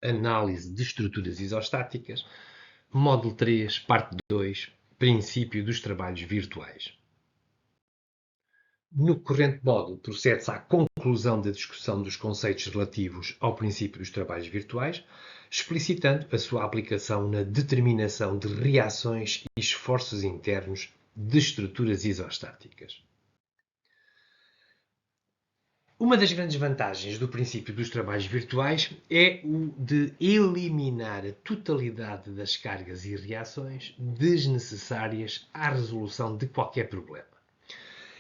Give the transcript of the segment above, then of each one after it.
Análise de estruturas isostáticas, módulo 3, parte 2, princípio dos trabalhos virtuais. No corrente módulo, procede-se à conclusão da discussão dos conceitos relativos ao princípio dos trabalhos virtuais, explicitando a sua aplicação na determinação de reações e esforços internos de estruturas isostáticas. Uma das grandes vantagens do princípio dos trabalhos virtuais é o de eliminar a totalidade das cargas e reações desnecessárias à resolução de qualquer problema.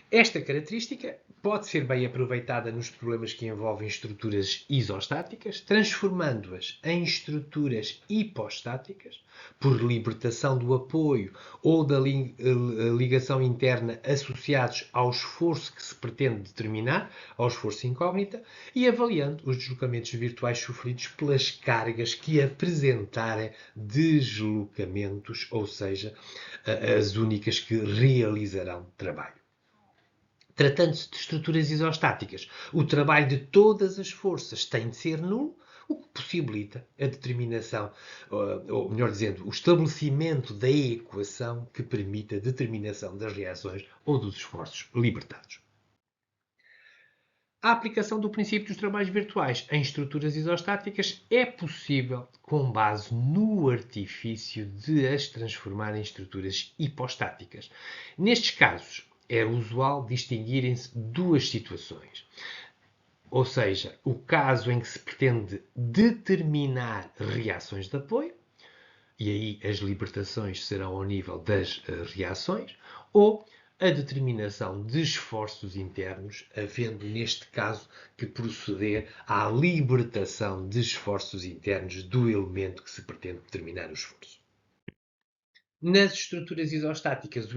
Esta característica pode ser bem aproveitada nos problemas que envolvem estruturas isostáticas, transformando-as em estruturas hipostáticas, por libertação do apoio ou da ligação interna associados ao esforço que se pretende determinar, ao esforço incógnita, e avaliando os deslocamentos virtuais sofridos pelas cargas que apresentarem deslocamentos, ou seja, as únicas que realizarão trabalho. Tratando-se de estruturas isostáticas, o trabalho de todas as forças tem de ser nulo, o que possibilita a determinação, ou melhor dizendo, o estabelecimento da equação que permite a determinação das reações ou dos esforços libertados. A aplicação do princípio dos trabalhos virtuais em estruturas isostáticas é possível com base no artifício de as transformar em estruturas hipostáticas. Nestes casos, é usual distinguirem-se duas situações. Ou seja, o caso em que se pretende determinar reações de apoio, e aí as libertações serão ao nível das reações, ou a determinação de esforços internos, havendo neste caso que proceder à libertação de esforços internos do elemento que se pretende determinar o esforço. Nas estruturas isostáticas,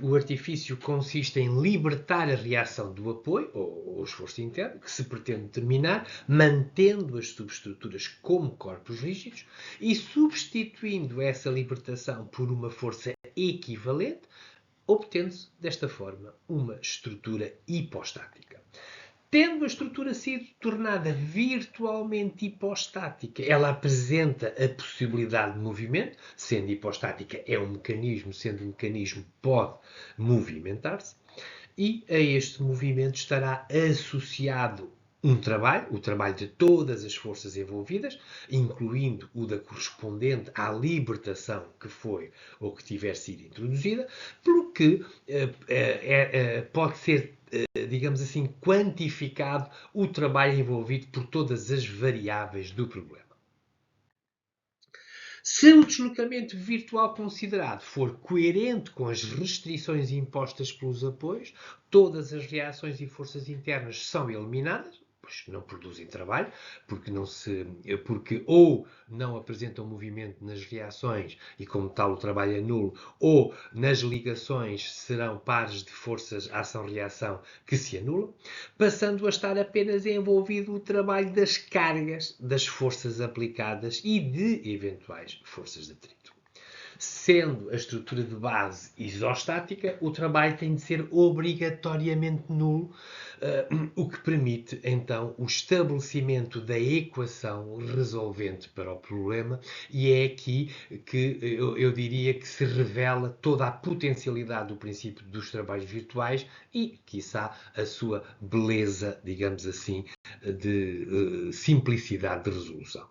o artifício consiste em libertar a reação do apoio, ou esforço interno, que se pretende determinar, mantendo as subestruturas como corpos rígidos e substituindo essa libertação por uma força equivalente, obtendo-se, desta forma, uma estrutura hipostática. Tendo a estrutura sido tornada virtualmente hipostática, ela apresenta a possibilidade de movimento, sendo hipostática é um mecanismo, sendo um mecanismo pode movimentar-se, e a este movimento estará associado um trabalho, o trabalho de todas as forças envolvidas, incluindo o da correspondente à libertação que foi ou que tiver sido introduzida, pelo que pode ser, digamos assim, quantificado o trabalho envolvido por todas as variáveis do problema. Se o deslocamento virtual considerado for coerente com as restrições impostas pelos apoios, todas as reações e forças internas são eliminadas, pois não produzem trabalho, porque ou não apresentam movimento nas reações e como tal o trabalho é nulo, ou nas ligações serão pares de forças ação-reação que se anulam, passando a estar apenas envolvido o trabalho das cargas, das forças aplicadas e de eventuais forças de atrito. Sendo a estrutura de base isostática, o trabalho tem de ser obrigatoriamente nulo, o que permite então o estabelecimento da equação resolvente para o problema, e é aqui que eu diria que se revela toda a potencialidade do princípio dos trabalhos virtuais e, quiçá, a sua beleza, digamos assim, de simplicidade de resolução.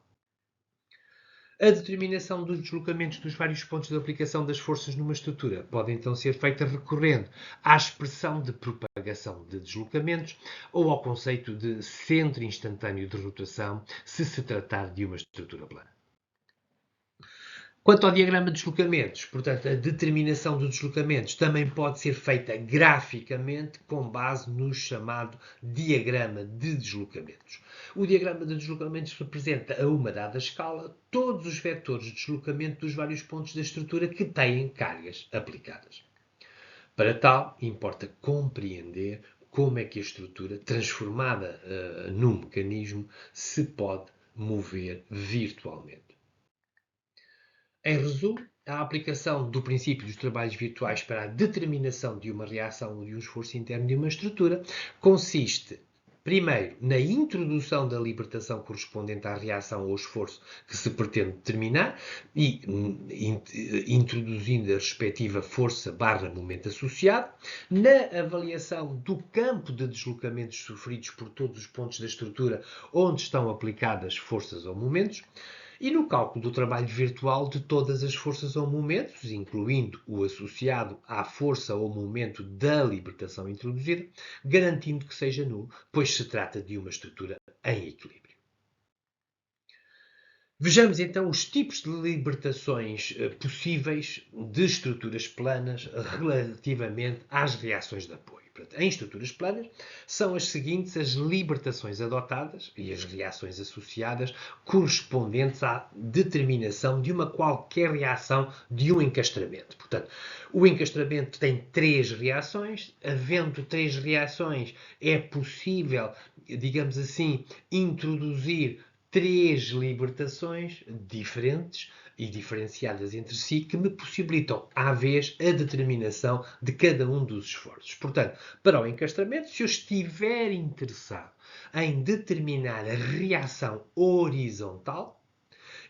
A determinação dos deslocamentos dos vários pontos de aplicação das forças numa estrutura pode então ser feita recorrendo à expressão de propagação de deslocamentos ou ao conceito de centro instantâneo de rotação, se se tratar de uma estrutura plana. Quanto ao diagrama de deslocamentos, portanto, a determinação dos deslocamentos também pode ser feita graficamente com base no chamado diagrama de deslocamentos. O diagrama de deslocamentos representa a uma dada escala todos os vetores de deslocamento dos vários pontos da estrutura que têm cargas aplicadas. Para tal, importa compreender como é que a estrutura, transformada num mecanismo, se pode mover virtualmente. Em resumo, a aplicação do princípio dos trabalhos virtuais para a determinação de uma reação ou de um esforço interno de uma estrutura consiste, Primeiro, na introdução da libertação correspondente à reação ou esforço que se pretende determinar e introduzindo a respectiva força/momento associado. Na avaliação do campo de deslocamentos sofridos por todos os pontos da estrutura onde estão aplicadas forças ou momentos. E no cálculo do trabalho virtual de todas as forças ou momentos, incluindo o associado à força ou momento da libertação introduzida, garantindo que seja nulo, pois se trata de uma estrutura em equilíbrio. Vejamos então os tipos de libertações possíveis de estruturas planas relativamente às reações de apoio. Portanto, em estruturas planas, são as seguintes as libertações adotadas e as reações associadas correspondentes à determinação de uma qualquer reação de um encastramento. Portanto, o encastramento tem 3 reações. Havendo 3 reações, é possível, digamos assim, introduzir 3 libertações diferentes e diferenciadas entre si que me possibilitam, à vez, a determinação de cada um dos esforços. Portanto, para o encastramento, se eu estiver interessado em determinar a reação horizontal,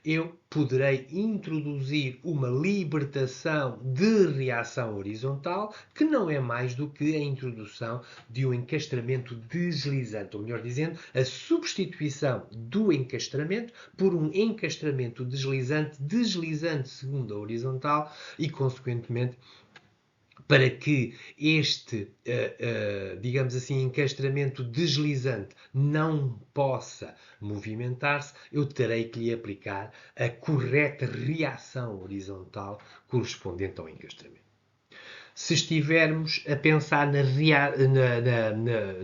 eu poderei introduzir uma libertação de reação horizontal, que não é mais do que a introdução de um encastramento deslizante, ou melhor dizendo, a substituição do encastramento por um encastramento deslizante segundo a horizontal e, consequentemente, para que este, digamos assim, encastramento deslizante não possa movimentar-se, eu terei que lhe aplicar a correta reação horizontal correspondente ao encastramento. Se estivermos a pensar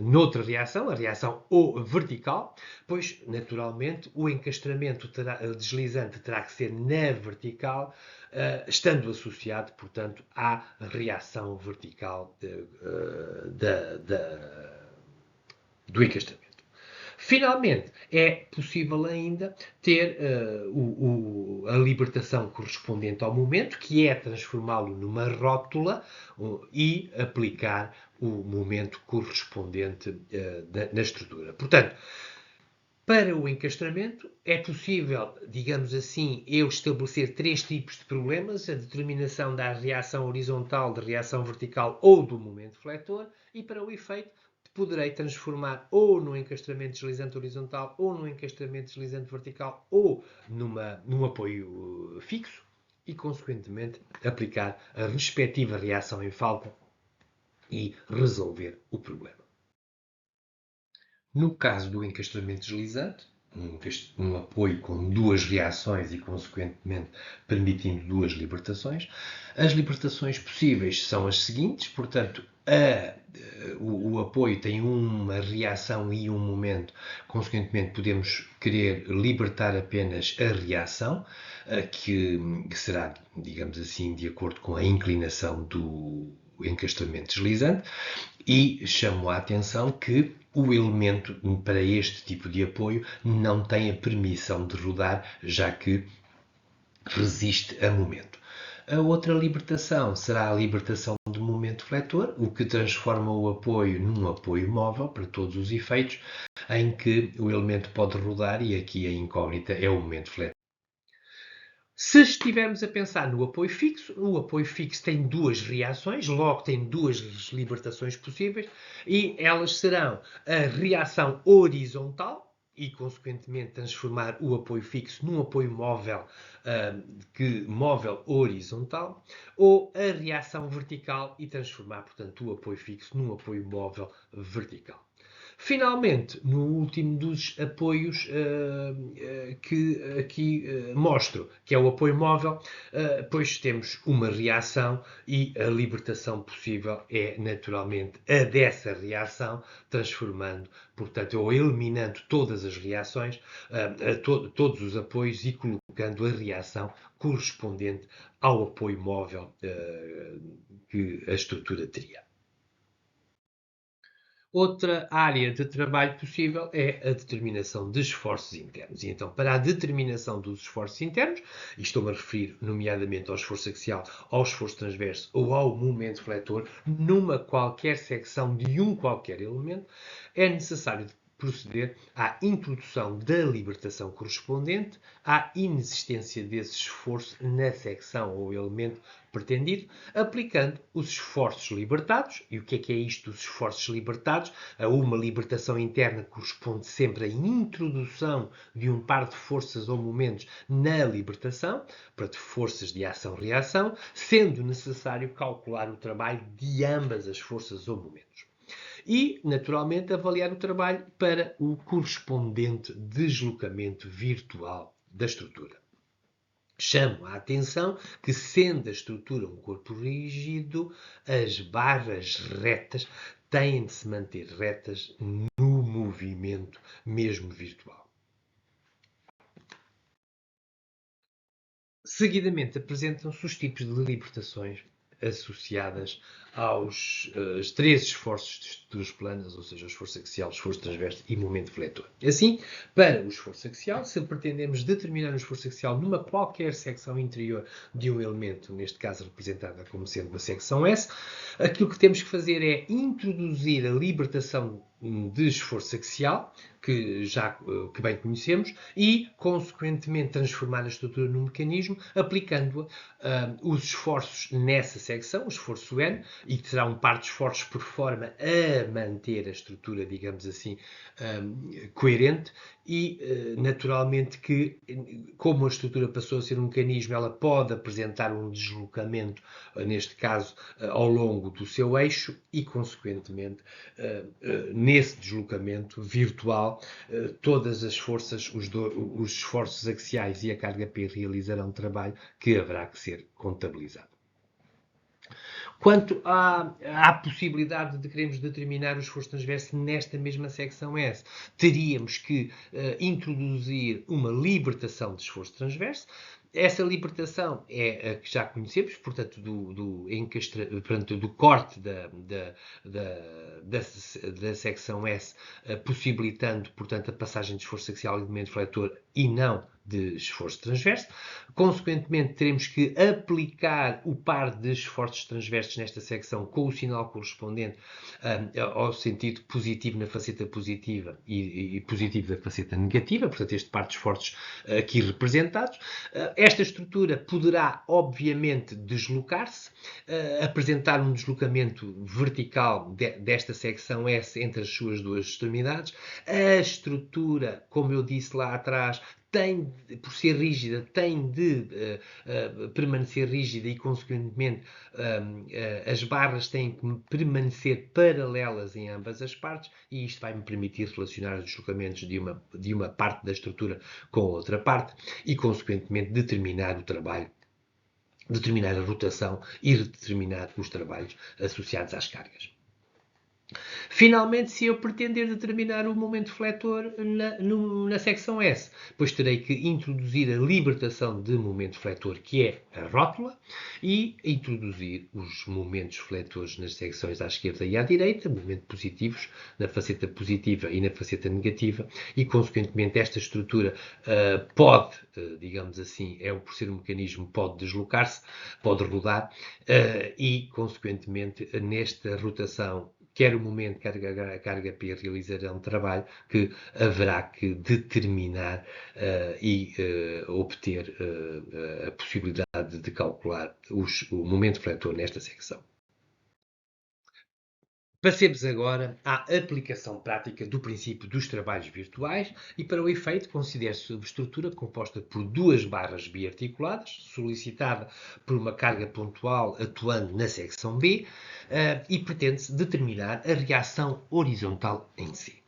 noutra reação, a reação vertical, pois, naturalmente, o encastramento deslizante terá que ser na vertical, estando associado, portanto, à reação vertical do encastramento. Finalmente, é possível ainda ter a libertação correspondente ao momento, que é transformá-lo numa rótula e aplicar o momento correspondente na estrutura. Portanto, para o encastramento, é possível, digamos assim, eu estabelecer 3 tipos de problemas: a determinação da reação horizontal, da reação vertical ou do momento fletor, e para o efeito, poderei transformar ou num encastramento deslizante horizontal, ou num encastramento deslizante vertical, ou num apoio fixo, e, consequentemente, aplicar a respectiva reação em falta e resolver o problema. No caso do encastramento deslizante, um apoio com 2 reações e, consequentemente, permitindo 2 libertações, as libertações possíveis são as seguintes. Portanto, o apoio tem uma reação e um momento, consequentemente podemos querer libertar apenas a reação, que será, digamos assim, de acordo com a inclinação do encastramento deslizante, e chamo a atenção que o elemento para este tipo de apoio não tem a permissão de rodar, já que resiste a momento. A outra libertação será a libertação de momento fletor, o que transforma o apoio num apoio móvel para todos os efeitos, em que o elemento pode rodar e aqui a incógnita é o momento fletor. Se estivermos a pensar no apoio fixo, o apoio fixo tem 2 reações, logo tem 2 libertações possíveis, e elas serão a reação horizontal, e, consequentemente, transformar o apoio fixo num apoio móvel, móvel horizontal, ou a reação vertical e transformar, portanto, o apoio fixo num apoio móvel vertical. Finalmente, no último dos apoios que aqui mostro, que é o apoio móvel, pois temos uma reação e a libertação possível é naturalmente a dessa reação, transformando, portanto, ou eliminando todas as reações, todos os apoios e colocando a reação correspondente ao apoio móvel que a estrutura teria. Outra área de trabalho possível é a determinação de esforços internos. E então, para a determinação dos esforços internos, e estou-me a referir nomeadamente ao esforço axial, ao esforço transverso ou ao momento fletor, numa qualquer secção de um qualquer elemento, é necessário proceder à introdução da libertação correspondente à inexistência desse esforço na secção ou elemento pretendido, aplicando os esforços libertados. E o que é isto dos esforços libertados? A uma libertação interna corresponde sempre à introdução de um par de forças ou momentos na libertação, portanto, forças de ação-reação, sendo necessário calcular o trabalho de ambas as forças ou momentos. E, naturalmente, avaliar o trabalho para o correspondente deslocamento virtual da estrutura. Chamo a atenção que, sendo a estrutura um corpo rígido, as barras retas têm de se manter retas no movimento, mesmo virtual. Seguidamente apresentam-se os tipos de libertações associadas aos três esforços de estruturas planas, ou seja, o esforço axial, o esforço transverso e momento fletor. Assim, para o esforço axial, se pretendemos determinar o esforço axial numa qualquer secção interior de um elemento, neste caso representada como sendo uma secção S, aquilo que temos que fazer é introduzir a libertação de esforço axial, que bem conhecemos, e, consequentemente, transformar a estrutura num mecanismo, aplicando os esforços nessa secção, o esforço N, e que será um par de esforços por forma a manter a estrutura, digamos assim, coerente, e, naturalmente, que, como a estrutura passou a ser um mecanismo, ela pode apresentar um deslocamento, neste caso, ao longo do seu eixo, e, consequentemente, nesse deslocamento virtual, todas as forças, os esforços axiais e a carga P realizarão trabalho que haverá que ser contabilizado. Quanto à possibilidade de queremos determinar o esforço transverso nesta mesma secção S, teríamos que introduzir uma libertação de esforço transverso. Essa libertação é a que já conhecemos, portanto, do corte da secção S, possibilitando, portanto, a passagem de esforço axial e de momento fletor e não de esforço transverso. Consequentemente, teremos que aplicar o par de esforços transversos nesta secção com o sinal correspondente ao sentido positivo na faceta positiva e positivo da faceta negativa, portanto, este par de esforços aqui representados. Esta estrutura poderá, obviamente, deslocar-se, apresentar um deslocamento vertical desta secção S entre as suas duas extremidades. A estrutura, como eu disse lá atrás, por ser rígida, tem de permanecer rígida e, consequentemente, as barras têm que permanecer paralelas em ambas as partes, e isto vai me permitir relacionar os deslocamentos de uma parte da estrutura com a outra parte e, consequentemente, determinar o trabalho, determinar a rotação e determinar os trabalhos associados às cargas. Finalmente, se eu pretender determinar o momento fletor na secção S, pois terei que introduzir a libertação de momento fletor, que é a rótula, e introduzir os momentos fletores nas secções à esquerda e à direita, momentos positivos na faceta positiva e na faceta negativa, e, consequentemente, esta estrutura pode, digamos assim, por ser um mecanismo, pode deslocar-se, pode rodar, e, consequentemente, nesta rotação, quer o momento, quer a carga P realizarão um trabalho que haverá que determinar e obter a possibilidade de calcular o momento fletor nesta secção. Passemos agora à aplicação prática do princípio dos trabalhos virtuais e, para o efeito, considere-se a subestrutura composta por duas barras biarticuladas, solicitada por uma carga pontual atuando na secção B, e pretende-se determinar a reação horizontal em C.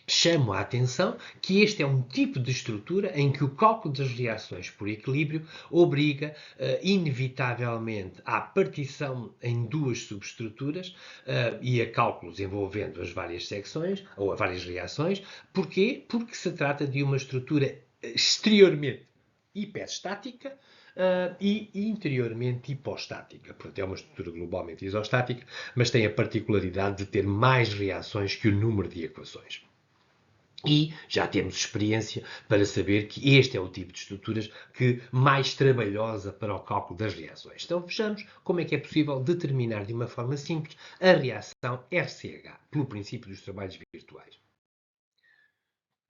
Chamo a atenção que este é um tipo de estrutura em que o cálculo das reações por equilíbrio obriga, inevitavelmente, à partição em duas subestruturas e a cálculos envolvendo as várias secções, ou as várias reações. Porquê? Porque se trata de uma estrutura exteriormente hiperestática e interiormente hipostática. Portanto, é uma estrutura globalmente isostática, mas tem a particularidade de ter mais reações que o número de equações. E já temos experiência para saber que este é o tipo de estruturas que mais trabalhosa para o cálculo das reações. Então vejamos como é que é possível determinar de uma forma simples a reação RCH, pelo princípio dos trabalhos virtuais.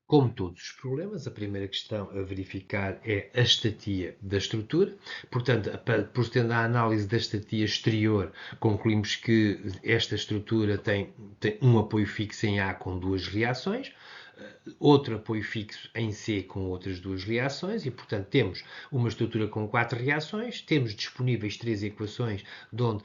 Como todos os problemas, a primeira questão a verificar é a estatia da estrutura. Portanto, procedendo à análise da estatia exterior, concluímos que esta estrutura tem um apoio fixo em A com duas reações, outro apoio fixo em C com outras duas reações, e portanto temos uma estrutura com 4 reações, temos disponíveis 3 equações, de onde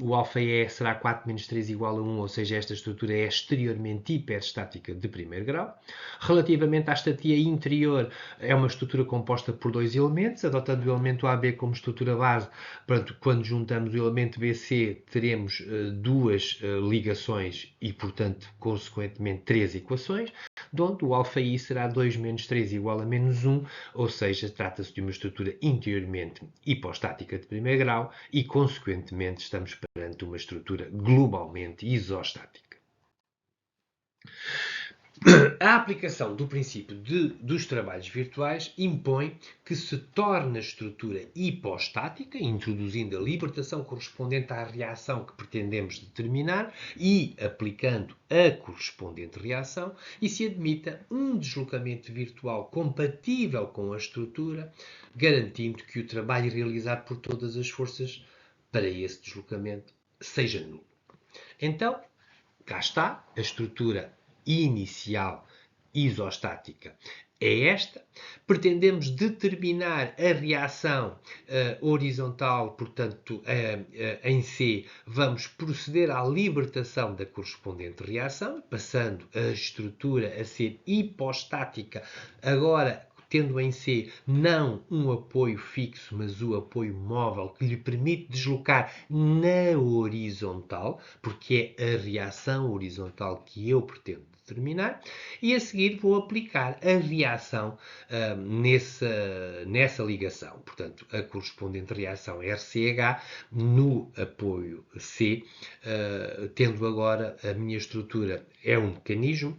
o αE será 4 menos 3 igual a 1, ou seja, esta estrutura é exteriormente hiperestática de primeiro grau. Relativamente à estatia interior, é uma estrutura composta por dois elementos, adotando o elemento AB como estrutura base. Portanto, quando juntamos o elemento BC, teremos duas ligações e, portanto, consequentemente, 3 equações, de onde o αi será 2 menos 3 igual a menos 1, ou seja, trata-se de uma estrutura interiormente hipostática de primeiro grau e, consequentemente, estamos perante uma estrutura globalmente isostática. A aplicação do princípio dos trabalhos virtuais impõe que se torne a estrutura hipostática, introduzindo a libertação correspondente à reação que pretendemos determinar e aplicando a correspondente reação, e se admita um deslocamento virtual compatível com a estrutura, garantindo que o trabalho realizado por todas as forças para esse deslocamento seja nulo. Então, cá está a estrutura inicial isostática. É esta. Pretendemos determinar a reação horizontal, portanto, em C, vamos proceder à libertação da correspondente reação, passando a estrutura a ser hipostática, agora tendo em C não um apoio fixo, mas o apoio móvel que lhe permite deslocar na horizontal, porque é a reação horizontal que eu pretendo determinar, e a seguir vou aplicar a reação nessa ligação. Portanto, a correspondente reação RCH no apoio C, tendo agora a minha estrutura é um mecanismo,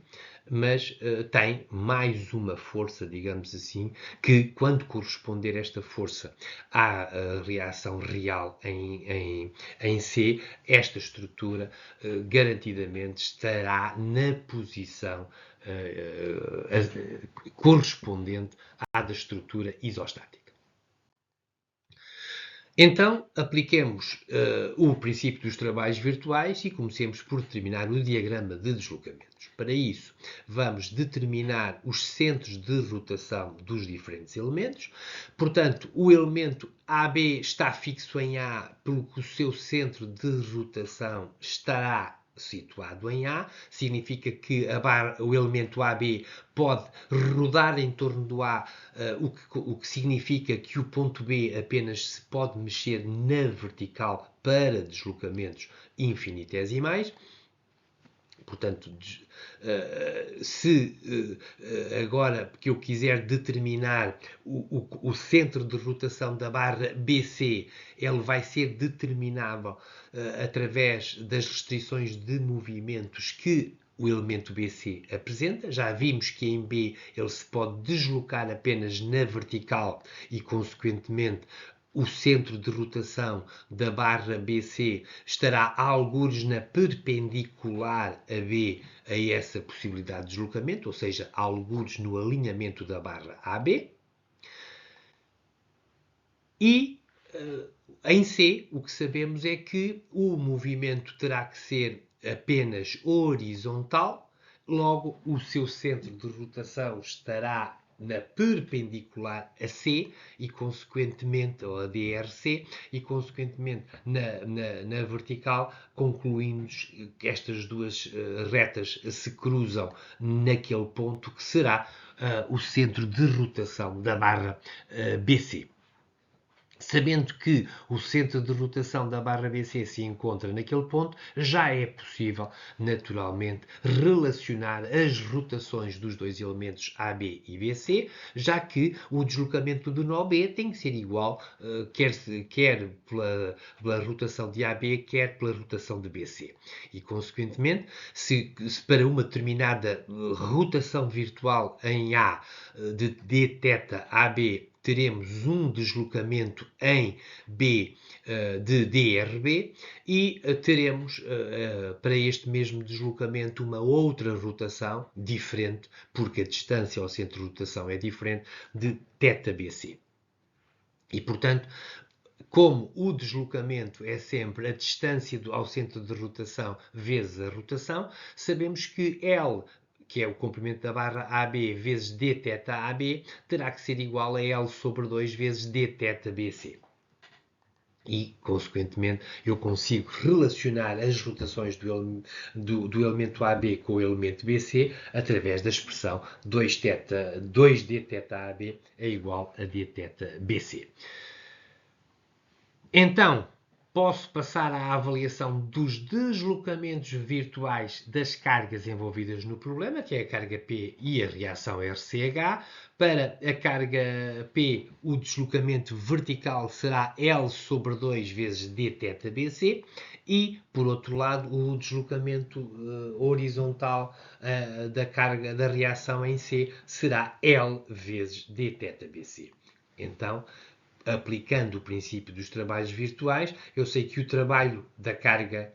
mas tem mais uma força, digamos assim, que quando corresponder esta força à reação real em C, esta estrutura garantidamente estará na posição correspondente à da estrutura isostática. Então, apliquemos o princípio dos trabalhos virtuais e comecemos por determinar o diagrama de deslocamentos. Para isso, vamos determinar os centros de rotação dos diferentes elementos. Portanto, o elemento AB está fixo em A, pelo que o seu centro de rotação estará situado em A, significa que o elemento AB pode rodar em torno do A, o que significa que o ponto B apenas se pode mexer na vertical para deslocamentos infinitesimais. Portanto, se agora que eu quiser determinar o centro de rotação da barra BC, ele vai ser determinável através das restrições de movimentos que o elemento BC apresenta. Já vimos que em B ele se pode deslocar apenas na vertical e, consequentemente, o centro de rotação da barra BC estará algures na perpendicular a B a essa possibilidade de deslocamento, ou seja, algures no alinhamento da barra AB. E em C, o que sabemos é que o movimento terá que ser apenas horizontal, logo o seu centro de rotação estará na perpendicular a C e, consequentemente, ou a DRC, e, consequentemente, na vertical, concluímos que estas duas retas se cruzam naquele ponto que será o centro de rotação da barra BC. Sabendo que o centro de rotação da barra BC se encontra naquele ponto, já é possível, naturalmente, relacionar as rotações dos dois elementos AB e BC, já que o deslocamento do nó B tem que ser igual, quer pela rotação de AB, quer pela rotação de BC. E, consequentemente, se para uma determinada rotação virtual em A de dθ AB teremos um deslocamento em B de DRB e teremos para este mesmo deslocamento uma outra rotação diferente, porque a distância ao centro de rotação é diferente, de θBC. E, portanto, como o deslocamento é sempre a distância ao centro de rotação vezes a rotação, sabemos que L, que é o comprimento da barra AB, vezes dθAB, terá que ser igual a L sobre 2 vezes dθBC. E, consequentemente, eu consigo relacionar as rotações do elemento AB com o elemento BC através da expressão 2dθAB é igual a dθBC. Então, posso passar à avaliação dos deslocamentos virtuais das cargas envolvidas no problema, que é a carga P e a reação RCH. Para a carga P, o deslocamento vertical será L sobre 2 vezes dθBC e, por outro lado, o deslocamento horizontal da carga da reação em C será L vezes dθBC. Então, aplicando o princípio dos trabalhos virtuais, eu sei que o trabalho da carga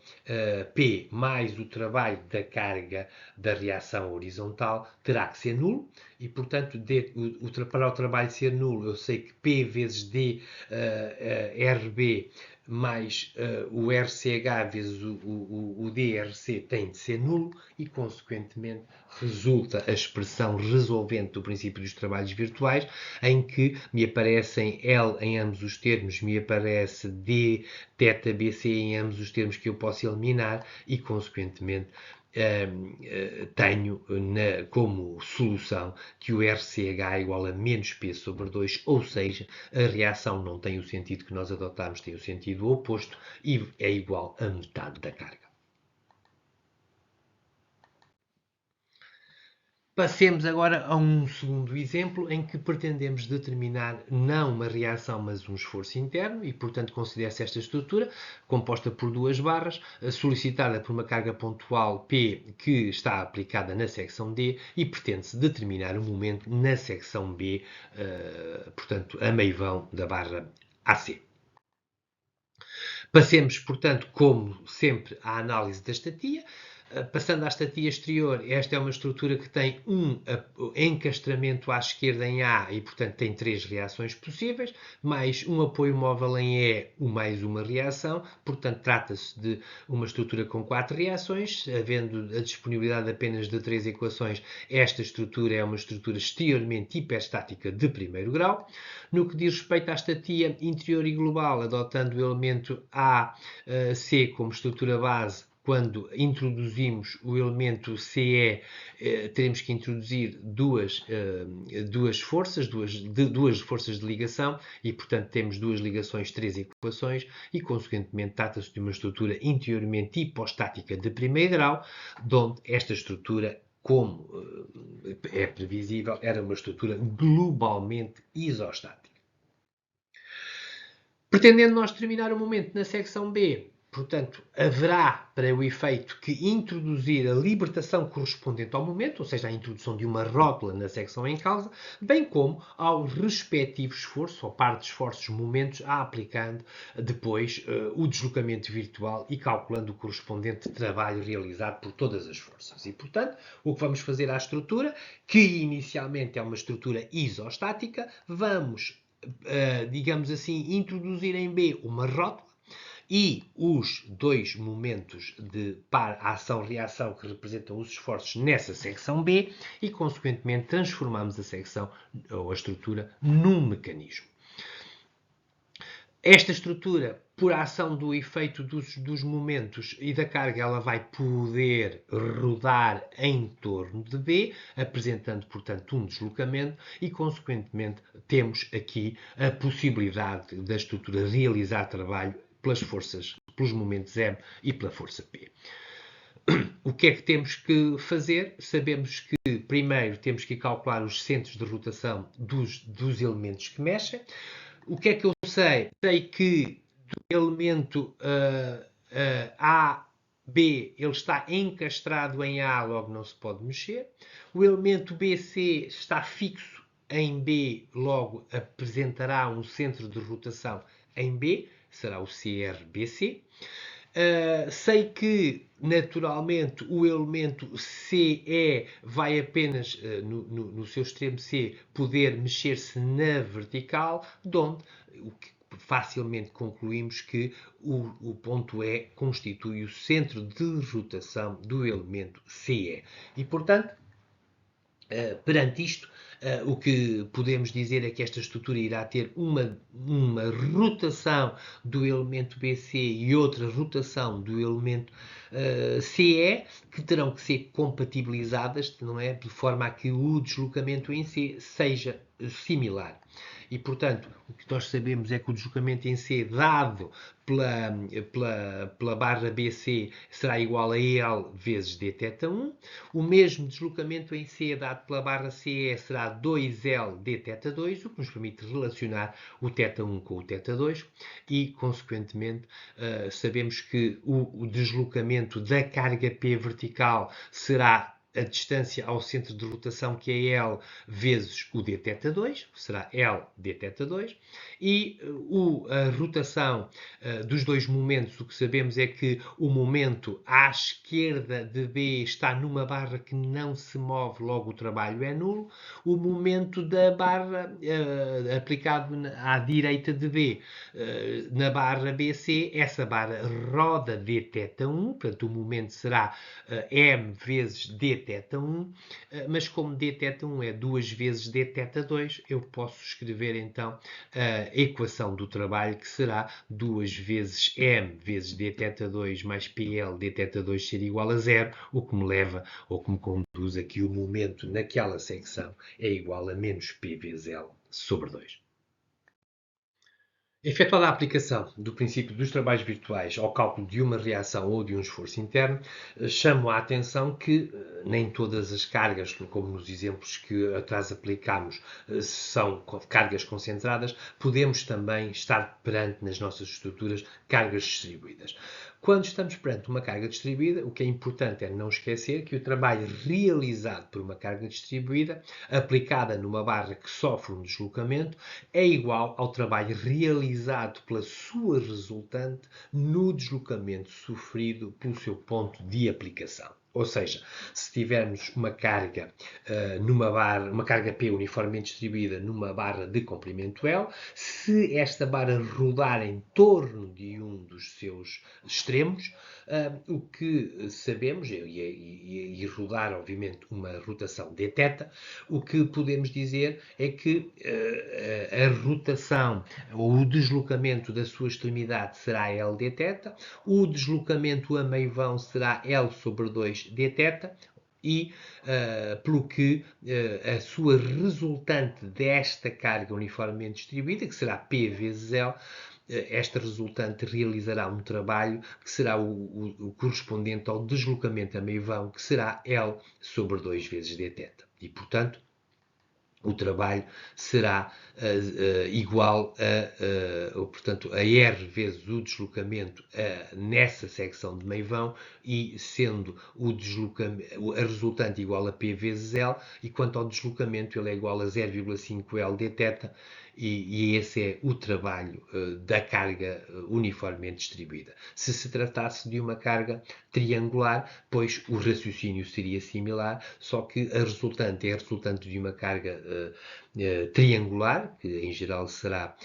P mais o trabalho da carga da reação horizontal terá que ser nulo e, portanto, para o trabalho ser nulo, eu sei que P vezes D RB mais o RCH vezes o DRC tem de ser nulo e, consequentemente, resulta a expressão resolvente do princípio dos trabalhos virtuais, em que me aparecem L em ambos os termos, me aparece D, θBC em ambos os termos que eu posso eliminar e, consequentemente, tenho como solução que o RCH é igual a menos P sobre 2, ou seja, a reação não tem o sentido que nós adotamos, tem o sentido oposto e é igual a metade da carga. Passemos agora a um segundo exemplo em que pretendemos determinar não uma reação, mas um esforço interno e, portanto, considera-se esta estrutura composta por duas barras, solicitada por uma carga pontual P que está aplicada na secção D e pretende-se determinar o momento na secção B, portanto, a meivão da barra AC. Passemos, portanto, como sempre, à análise da estatia. Passando à estatia exterior, esta é uma estrutura que tem um encastramento à esquerda em A e, portanto, tem 3 reações possíveis, mais um apoio móvel em E, mais uma reação. Portanto, trata-se de uma estrutura com 4 reações, havendo a disponibilidade apenas de 3 equações. Esta estrutura é uma estrutura exteriormente hiperstática de primeiro grau. No que diz respeito à estatia interior e global, adotando o elemento AC como estrutura base, quando introduzimos o elemento CE, teremos que introduzir duas forças de ligação e, portanto, temos duas ligações, 3 equações e, consequentemente, trata-se de uma estrutura interiormente hipostática de primeiro grau, onde esta estrutura, como é previsível, era uma estrutura globalmente isostática. Pretendendo nós terminar o momento na secção B, portanto, haverá para o efeito que introduzir a libertação correspondente ao momento, ou seja, a introdução de uma rótula na secção em causa, bem como ao respectivo esforço, ou par de esforços momentos, aplicando depois o deslocamento virtual e calculando o correspondente trabalho realizado por todas as forças. E, portanto, o que vamos fazer à estrutura, que inicialmente é uma estrutura isostática, vamos digamos assim, introduzir em B uma rótula e os dois momentos de ação-reação que representam os esforços nessa secção B e, consequentemente, transformamos a secção ou a estrutura num mecanismo. Esta estrutura, por ação do efeito dos momentos e da carga, ela vai poder rodar em torno de B, apresentando, portanto, um deslocamento e, consequentemente, temos aqui a possibilidade da estrutura realizar trabalho pelas forças, pelos momentos M e pela força P. O que é que temos que fazer? Sabemos que, primeiro, temos que calcular os centros de rotação dos elementos que mexem. O que é que eu sei? Sei que do elemento A, B, ele está encastrado em A, logo não se pode mexer. O elemento BC está fixo em B logo apresentará um centro de rotação em B, será o CRBC. Sei que, naturalmente, o elemento CE vai apenas, no seu extremo C, poder mexer-se na vertical, de onde o que facilmente concluímos que o ponto E constitui o centro de rotação do elemento CE. E, portanto, perante isto, o que podemos dizer é que esta estrutura irá ter uma rotação do elemento BC e outra rotação do elemento CE, que terão que ser compatibilizadas, não é? De forma a que o deslocamento em C seja similar. E, portanto, o que nós sabemos é que o deslocamento em C, dado pela barra BC, será igual a L vezes dθ1. O mesmo deslocamento em C, dado pela barra CE, será 2L dθ2, o que nos permite relacionar o θ1 com o θ2 e, consequentemente, sabemos que o deslocamento da carga P vertical será a distância ao centro de rotação, que é L vezes o dθ2, será L dθ2, e a rotação dos dois momentos, o que sabemos é que o momento à esquerda de B está numa barra que não se move, logo o trabalho é nulo. O momento da barra aplicado à direita de B, na barra BC, essa barra roda dθ1, portanto o momento será m vezes dθ1, mas como dθ1 é 2 vezes dθ2, eu posso escrever então a equação do trabalho, que será 2 vezes m vezes dθ2 mais pl dθ2 ser igual a zero, o que me leva, ou que me conduz a que o momento naquela secção é igual a menos p vezes l sobre 2. Efetuada a aplicação do princípio dos trabalhos virtuais ao cálculo de uma reação ou de um esforço interno, chamo a atenção que nem todas as cargas, como nos exemplos que atrás aplicámos, são cargas concentradas. Podemos também estar perante, nas nossas estruturas, cargas distribuídas. Quando estamos perante uma carga distribuída, o que é importante é não esquecer que o trabalho realizado por uma carga distribuída, aplicada numa barra que sofre um deslocamento, é igual ao trabalho realizado pela sua resultante no deslocamento sofrido pelo seu ponto de aplicação. Ou seja, se tivermos uma carga numa barra, uma carga P uniformemente distribuída numa barra de comprimento L, se esta barra rodar em torno de um dos seus extremos, o que sabemos, e rodar, obviamente, uma rotação dθ, o que podemos dizer é que a rotação ou o deslocamento da sua extremidade será L dθ, o deslocamento a meio vão será L sobre 2 dθ, e pelo que a sua resultante desta carga uniformemente distribuída, que será P vezes L, esta resultante realizará um trabalho que será o correspondente ao deslocamento a meio vão, que será L sobre 2 vezes dθ. E, portanto, o trabalho será igual portanto, a R vezes o deslocamento nessa secção de meio vão, e sendo a resultante igual a P vezes L, e quanto ao deslocamento ele é igual a 0,5 L dθ, e esse é o trabalho da carga uniformemente distribuída. Se se tratasse de uma carga triangular, pois o raciocínio seria similar, só que a resultante é a resultante de uma carga triangular, que em geral será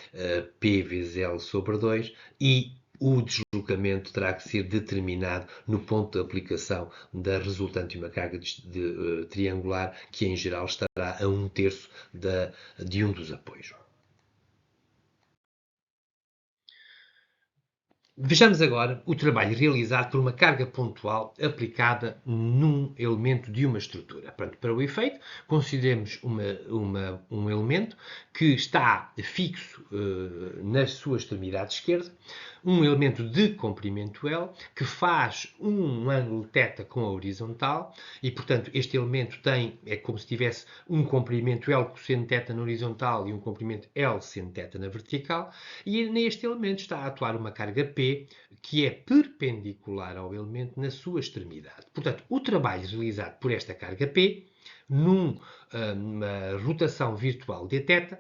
P vezes L sobre 2, e o deslocamento terá que ser determinado no ponto de aplicação da resultante de uma carga triangular, que em geral estará a 1/3 de um dos apoios. Vejamos agora o trabalho realizado por uma carga pontual aplicada num elemento de uma estrutura. Pronto, para o efeito, consideremos um elemento que está fixo na sua extremidade esquerda, um elemento de comprimento L que faz um ângulo θ com a horizontal e, portanto, este elemento é como se tivesse um comprimento L cosseno θ na horizontal e um comprimento L seno θ na vertical, e neste elemento está a atuar uma carga P que é perpendicular ao elemento na sua extremidade. Portanto, o trabalho realizado por esta carga P numa rotação virtual dθ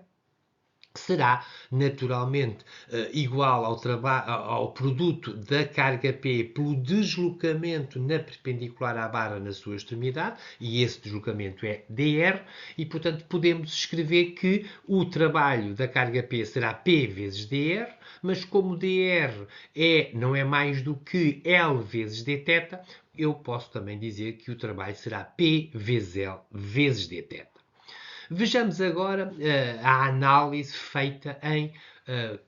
será naturalmente igual ao produto da carga P pelo deslocamento na perpendicular à barra na sua extremidade, e esse deslocamento é dr, e portanto podemos escrever que o trabalho da carga P será P vezes dr, mas como dr não é mais do que L vezes dθ, eu posso também dizer que o trabalho será P vezes L vezes dθ. Vejamos agora a análise feita em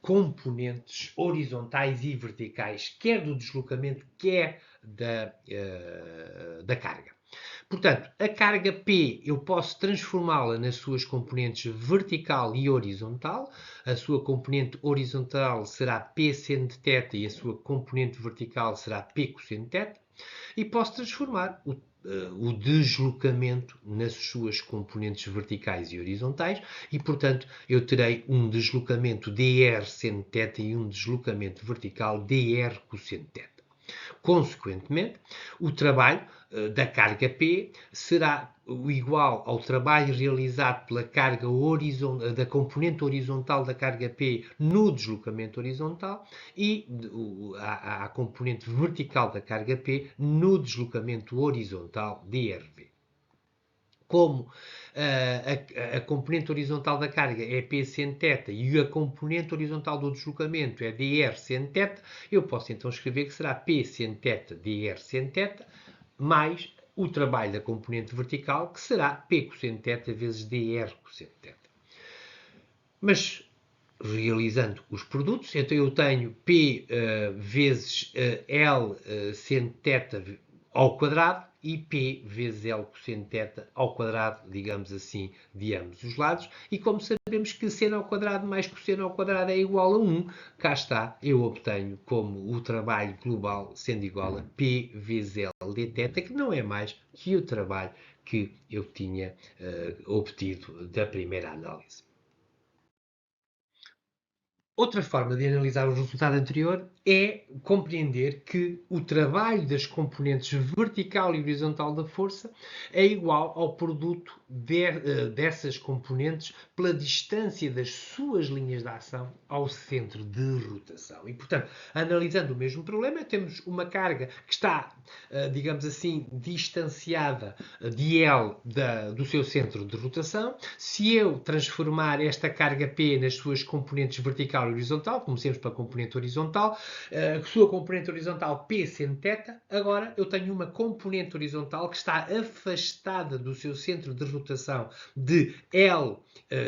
componentes horizontais e verticais, quer do deslocamento, quer da carga. Portanto, a carga P eu posso transformá-la nas suas componentes vertical e horizontal. A sua componente horizontal será P seno de θ e a sua componente vertical será P cosseno de θ. E posso transformar o deslocamento nas suas componentes verticais e horizontais e, portanto, eu terei um deslocamento dr seno θ e um deslocamento vertical dr cosseno θ. Consequentemente, o trabalho da carga P será igual ao trabalho realizado pela carga da componente horizontal da carga P no deslocamento horizontal e à componente vertical da carga P no deslocamento horizontal drV. Como a componente horizontal da carga é P seno θ e a componente horizontal do deslocamento é dr seno θ, eu posso então escrever que será P seno θ dr seno θ mais o trabalho da componente vertical, que será P cosseno θ vezes dr cosseno θ. Mas, realizando os produtos, então eu tenho P vezes L seno θ ao quadrado e P vezes L cosseno θ ao quadrado, digamos assim, de ambos os lados. E como sabemos que seno ao quadrado mais cosseno ao quadrado é igual a 1, cá está, eu obtenho como o trabalho global sendo igual a P vezes L dθ, que não é mais que o trabalho que eu tinha obtido da primeira análise. Outra forma de analisar o resultado anterior é compreender que o trabalho das componentes vertical e horizontal da força é igual ao produto dessas componentes pela distância das suas linhas de ação ao centro de rotação. E, portanto, analisando o mesmo problema, temos uma carga que está, digamos assim, distanciada de L do seu centro de rotação. Se eu transformar esta carga P nas suas componentes vertical e horizontal, comecemos pela componente horizontal, sua componente horizontal P seno θ, agora eu tenho uma componente horizontal que está afastada do seu centro de rotação de L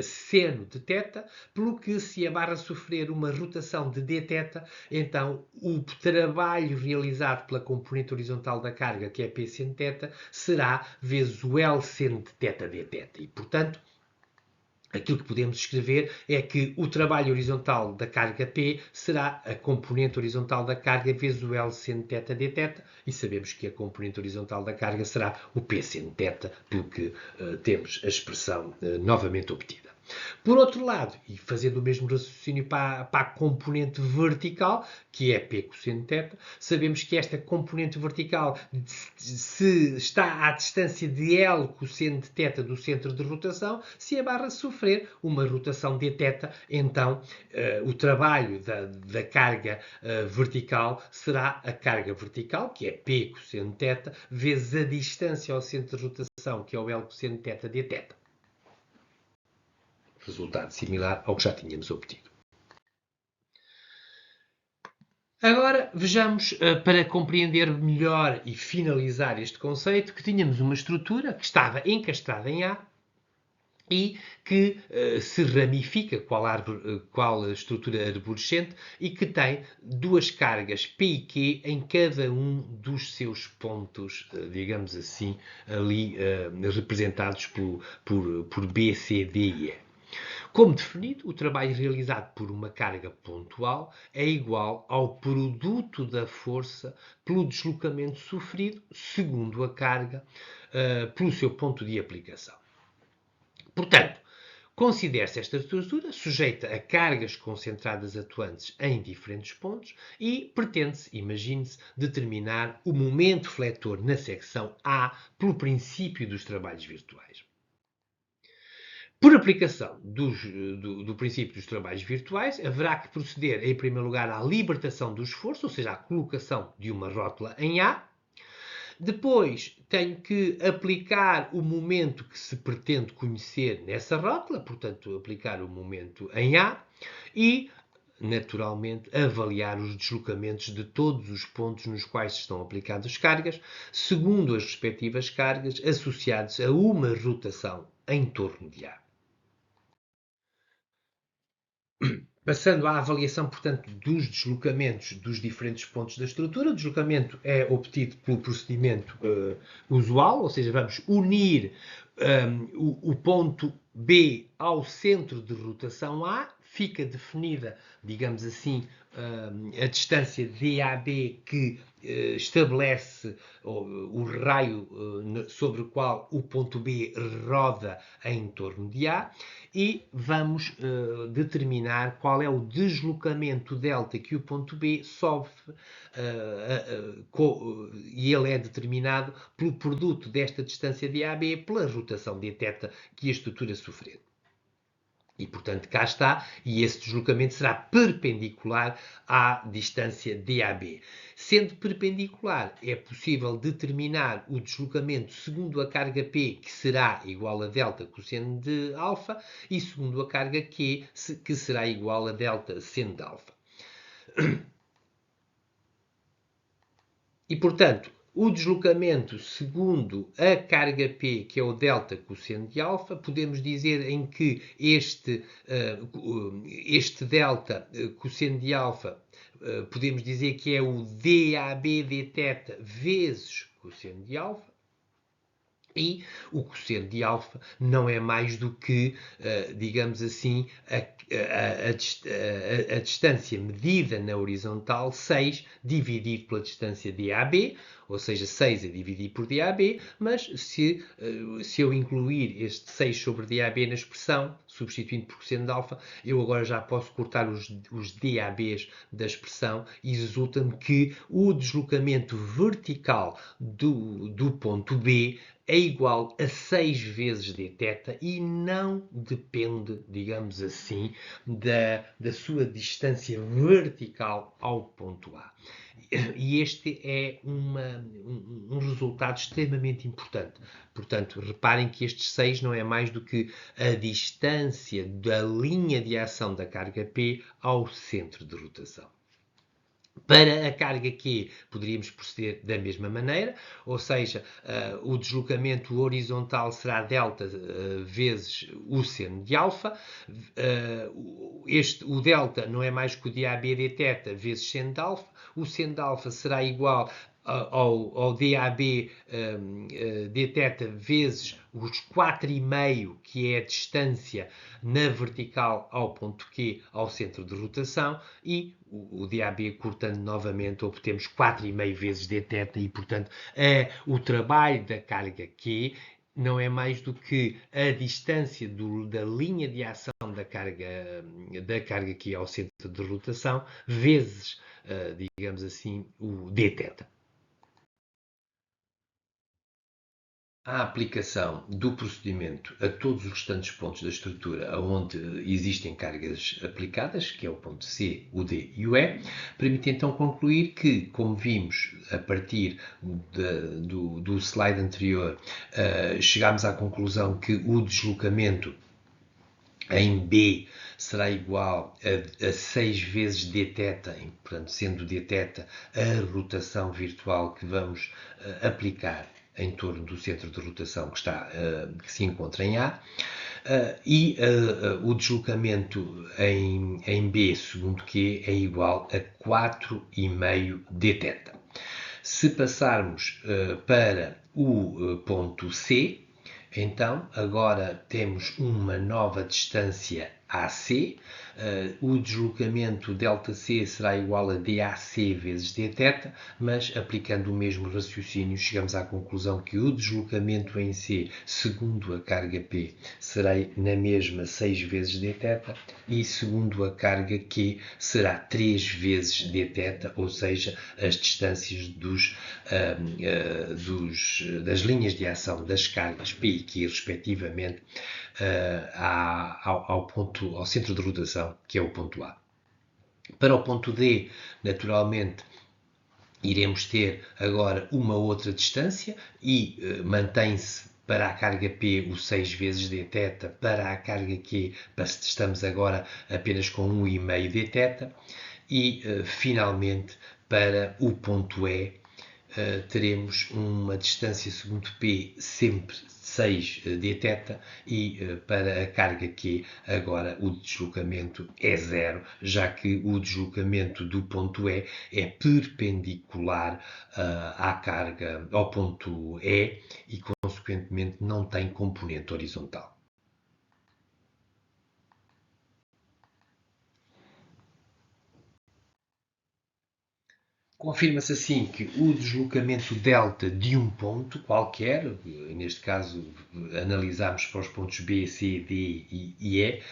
seno de θ, pelo que se a barra sofrer uma rotação de dθ, então o trabalho realizado pela componente horizontal da carga, que é P seno θ, será vezes o L seno de θ dθ. E, portanto, aquilo que podemos escrever é que o trabalho horizontal da carga P será a componente horizontal da carga vezes o L seno θ dθ, e sabemos que a componente horizontal da carga será o P seno θ, pelo que temos a expressão novamente obtida. Por outro lado, e fazendo o mesmo raciocínio para a componente vertical, que é P cosseno θ, sabemos que esta componente vertical se está à distância de L cosseno de θ do centro de rotação. Se a barra sofrer uma rotação dθ, então o trabalho da carga vertical será a carga vertical, que é P cosseno θ, vezes a distância ao centro de rotação, que é o L cosseno θ dθ. Resultado similar ao que já tínhamos obtido. Agora vejamos, para compreender melhor e finalizar este conceito, que tínhamos uma estrutura que estava encastrada em A e que se ramifica, qual estrutura arborescente, e que tem duas cargas P e Q em cada um dos seus pontos, digamos assim, ali representados por B, C, D e E. Como definido, o trabalho realizado por uma carga pontual é igual ao produto da força pelo deslocamento sofrido, segundo a carga, pelo seu ponto de aplicação. Portanto, considere-se esta estrutura sujeita a cargas concentradas atuantes em diferentes pontos e pretende-se, imagine-se, determinar o momento fletor na secção A pelo princípio dos trabalhos virtuais. Por aplicação do princípio dos trabalhos virtuais, haverá que proceder, em primeiro lugar, à libertação do esforço, ou seja, à colocação de uma rótula em A. Depois, tenho que aplicar o momento que se pretende conhecer nessa rótula, portanto, aplicar o momento em A. E, naturalmente, avaliar os deslocamentos de todos os pontos nos quais estão aplicadas cargas, segundo as respectivas cargas, associados a uma rotação em torno de A. Passando à avaliação, portanto, dos deslocamentos dos diferentes pontos da estrutura, o deslocamento é obtido pelo procedimento usual, ou seja, vamos unir o ponto B ao centro de rotação A, fica definida, digamos assim, a distância DAB que estabelece o raio sobre o qual o ponto B roda em torno de A, e vamos determinar qual é o deslocamento delta que o ponto B sofre, e ele é determinado pelo produto desta distância de AB pela rotação de θ que a estrutura sofrer. E, portanto, cá está, e esse deslocamento será perpendicular à distância DAB. Sendo perpendicular, é possível determinar o deslocamento segundo a carga P, que será igual a delta cosseno de alfa, e segundo a carga Q, que será igual a delta seno de alfa. E, portanto, o deslocamento segundo a carga P, que é o delta cosseno de alfa, podemos dizer em que este delta cosseno de alfa, podemos dizer que é o DAB dθ vezes cosseno de alfa, e o cosseno de alfa não é mais do que, digamos assim, a distância medida na horizontal 6 dividido pela distância DAB, ou seja, 6 a dividir por DAB, mas se eu incluir este 6 sobre DAB na expressão, substituindo por cosseno de alfa, eu agora já posso cortar os DABs da expressão e resulta-me que o deslocamento vertical do ponto B é igual a 6 vezes dθ e não depende, digamos assim, da sua distância vertical ao ponto A. E este é um resultado extremamente importante. Portanto, reparem que estes 6 não é mais do que a distância da linha de ação da carga P ao centro de rotação. Para a carga Q, poderíamos proceder da mesma maneira, ou seja, o deslocamento horizontal será delta vezes o seno de alfa. O delta não é mais que o DAB dθ vezes seno de alfa. O seno de alfa será igual ao DAB dθ vezes os 4,5, que é a distância na vertical ao ponto Q, ao centro de rotação, e o DAB cortando novamente obtemos 4,5 vezes dθ e, portanto, o trabalho da carga Q não é mais do que a distância da linha de ação da carga Q ao centro de rotação vezes, digamos assim, o dθ. A aplicação do procedimento a todos os restantes pontos da estrutura onde existem cargas aplicadas, que é o ponto C, o D e o E, permite então concluir que, como vimos a partir do slide anterior, chegámos à conclusão que o deslocamento em B será igual a 6 vezes dθ, portanto, sendo dθ a rotação virtual que vamos aplicar em torno do centro de rotação que se encontra em A, e o deslocamento em B, segundo Q, é igual a 4,5 dθ. Se passarmos para o ponto C, então agora temos uma nova distância AC. O deslocamento ΔC será igual a DAC vezes dθ, mas aplicando o mesmo raciocínio chegamos à conclusão que o deslocamento em C, segundo a carga P, será na mesma 6 vezes dθ e segundo a carga Q será 3 vezes dθ, ou seja, as distâncias das linhas de ação das cargas P e Q, respectivamente, ao centro de rotação, que é o ponto A. Para o ponto D, naturalmente, iremos ter agora uma outra distância e mantém-se para a carga P o 6 vezes dθ, para a carga Q estamos agora apenas com 1,5 dθ e, finalmente, para o ponto E, teremos uma distância segundo P sempre 6 dθ e para a carga Q agora o deslocamento é zero, já que o deslocamento do ponto E é perpendicular à carga ao ponto E e consequentemente não tem componente horizontal. Confirma-se assim que o deslocamento delta de um ponto qualquer, neste caso analisamos para os pontos B, C, D e E,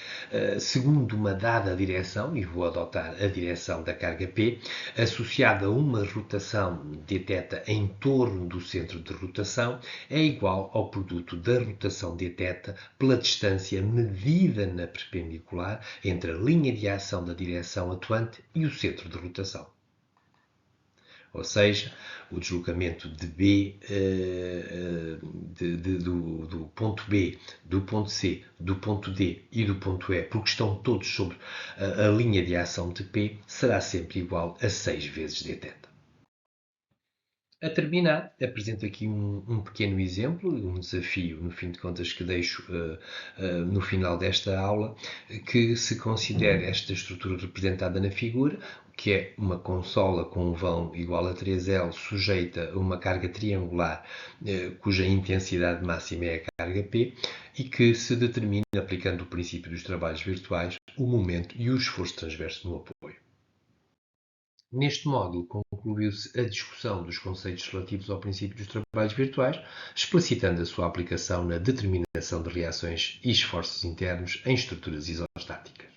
segundo uma dada direção, e vou adotar a direção da carga P, associada a uma rotação dθ em torno do centro de rotação, é igual ao produto da rotação dθ pela distância medida na perpendicular entre a linha de ação da direção atuante e o centro de rotação. Ou seja, o deslocamento de B, do ponto B, do ponto C, do ponto D e do ponto E, porque estão todos sobre a linha de ação de P, será sempre igual a 6 vezes dθ. A terminar, apresento aqui um pequeno exemplo, um desafio, no fim de contas, que deixo no final desta aula, que se considere esta estrutura representada na figura, que é uma consola com um vão igual a 3L, sujeita a uma carga triangular, cuja intensidade máxima é a carga P, e que se determina, aplicando o princípio dos trabalhos virtuais, o momento e o esforço transverso no apoio. Neste módulo, concluiu-se a discussão dos conceitos relativos ao princípio dos trabalhos virtuais, explicitando a sua aplicação na determinação de reações e esforços internos em estruturas isostáticas.